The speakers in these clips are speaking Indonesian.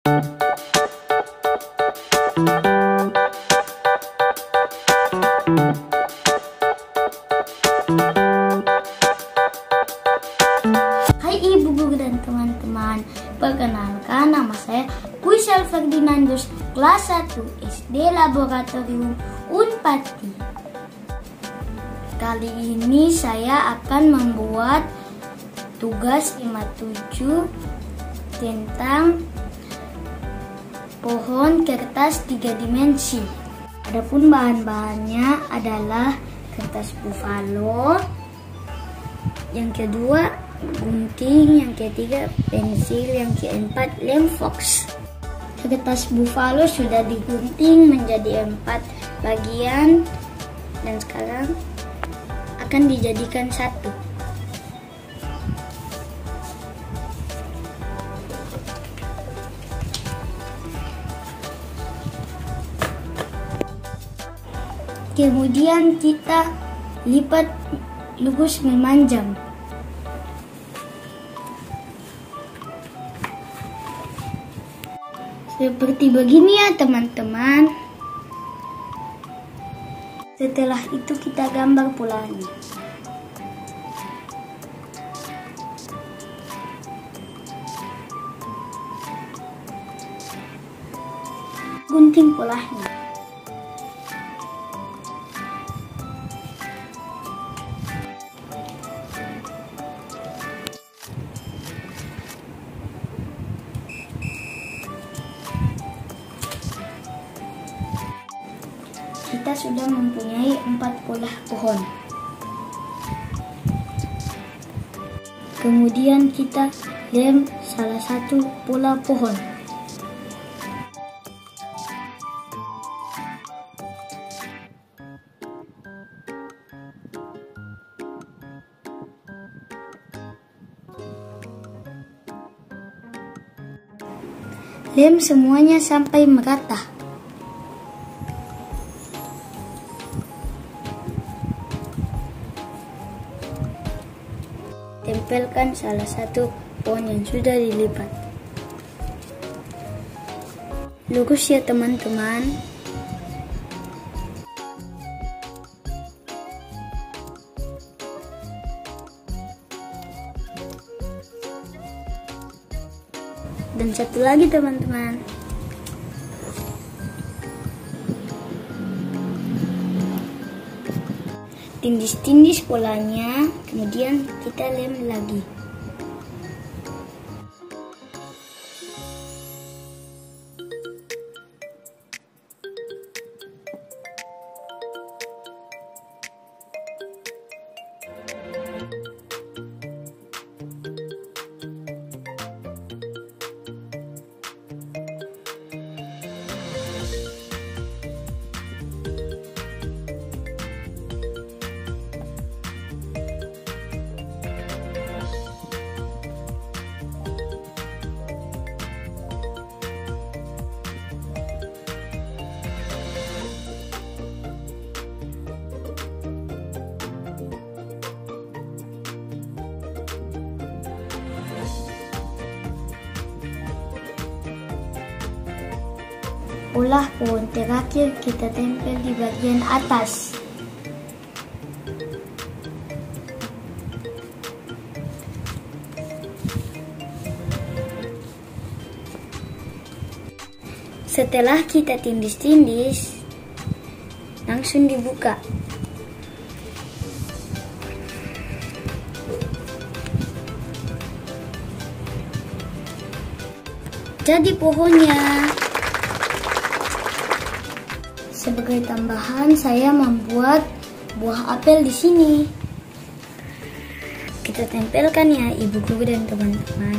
Hai ibu guru dan teman-teman, perkenalkan nama saya Puisel Ferdinandus, kelas 1 SD Laboratorium Unpati. Kali ini saya akan membuat tugas 57 tentang pohon kertas 3 dimensi. Adapun bahan-bahannya adalah kertas buffalo, yang kedua gunting, yang ketiga pensil, yang keempat lem fox. Kertas buffalo sudah digunting menjadi 4 bagian dan sekarang akan dijadikan satu. Kemudian kita lipat lugus memanjang. Seperti begini ya teman-teman. Setelah itu kita gambar polanya. Gunting polanya. Kita sudah mempunyai 4 pola pohon. Kemudian kita lem salah satu pola pohon. Lem semuanya sampai merata. Tempelkan salah satu pohon yang sudah dilipat. Lurus ya teman-teman. Dan satu lagi teman-teman. Tindis-tindis polanya, kemudian kita lem lagi. Pola pohon terakhir kita tempel di bagian atas. Setelah kita tindis-tindis, langsung dibuka. Jadi pohonnya. Sebagai tambahan, saya membuat buah apel di sini. Kita tempelkan ya ibu guru dan teman-teman.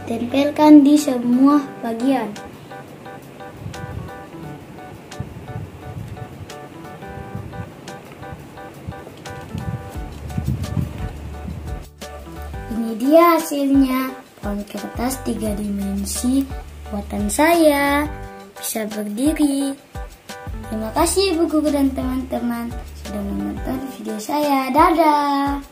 ditempelkan di semua bagian. Ini dia hasilnya, pohon kertas 3 dimensi buatan saya, bisa berdiri. Terima kasih ibu guru dan teman-teman sudah menonton video saya. Dadah!